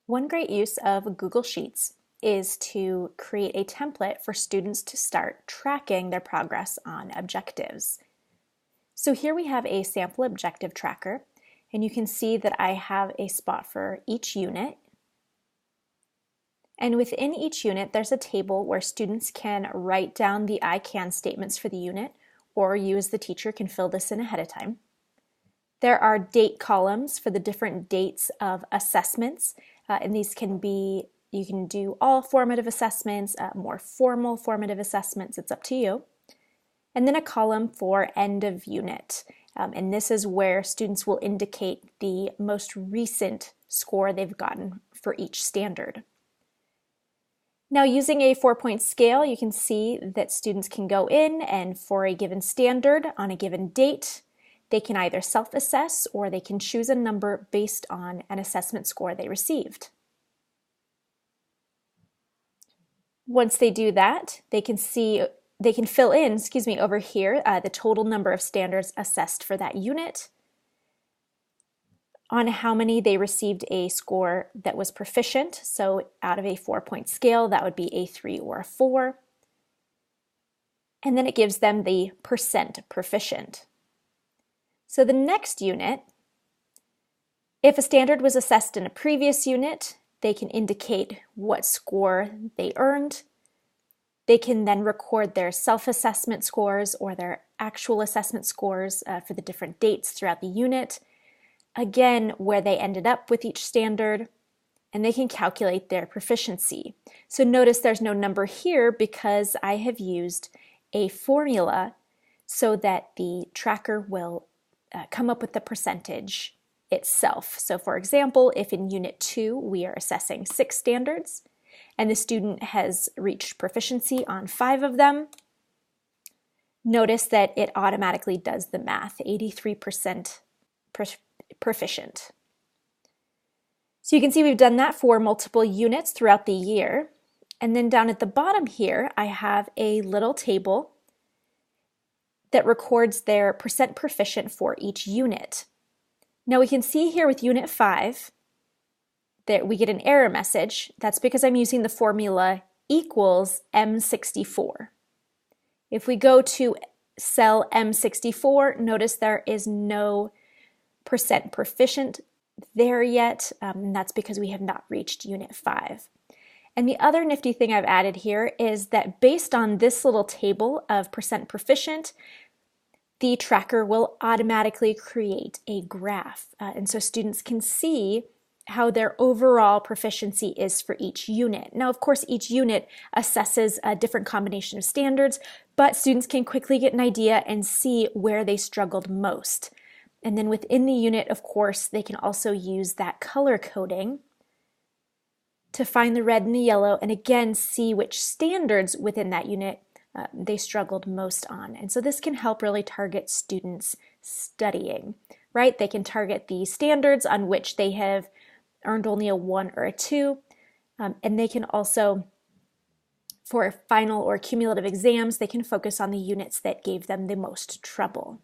One great use of Google Sheets is to create a template for students to start tracking their progress on objectives. So here we have a sample objective tracker, and you can see that I have a spot for each unit. And within each unit, there's a table where students can write down the I can statements for the unit, or you as the teacher can fill this in ahead of time. There are date columns for the different dates of assessments, and these can be, you can do all formative assessments, more formal formative assessments, it's up to you. And then a column for end of unit, and this is where students will indicate the most recent score they've gotten for each standard. Now, using a 4-point scale, you can see that students can go in and for a given standard on a given date, they can either self-assess or they can choose a number based on an assessment score they received. Once they do that, they can fill in, over here, the total number of standards assessed for that unit, on how many they received a score that was proficient. So out of a 4-point scale, that would be a 3 or a 4. And then it gives them the percent proficient. So the next unit, if a standard was assessed in a previous unit, they can indicate what score they earned. They can then record their self-assessment scores or their actual assessment scores for the different dates throughout the unit. Again, where they ended up with each standard, and they can calculate their proficiency. So notice there's no number here because I have used a formula so that the tracker will come up with the percentage itself. So for example, if in Unit 2 we are assessing 6 standards and the student has reached proficiency on 5 of them, notice that it automatically does the math, 83% proficient. So you can see we've done that for multiple units throughout the year. And then down at the bottom here, I have a little table that records their percent proficient for each unit. Now we can see here with Unit 5 that we get an error message. That's because I'm using the formula equals M64. If we go to cell M64, notice there is no percent proficient there yet, and that's because we have not reached Unit 5. And the other nifty thing I've added here is that based on this little table of percent proficient, the tracker will automatically create a graph. And so students can see how their overall proficiency is for each unit. Now, of course, each unit assesses a different combination of standards, but students can quickly get an idea and see where they struggled most. And then within the unit, of course, they can also use that color coding to find the red and the yellow and again see which standards within that unit they struggled most on. And so this can help really target students studying, right? They can target the standards on which they have earned only a 1 or a 2, and they can also, for final or cumulative exams, they can focus on the units that gave them the most trouble.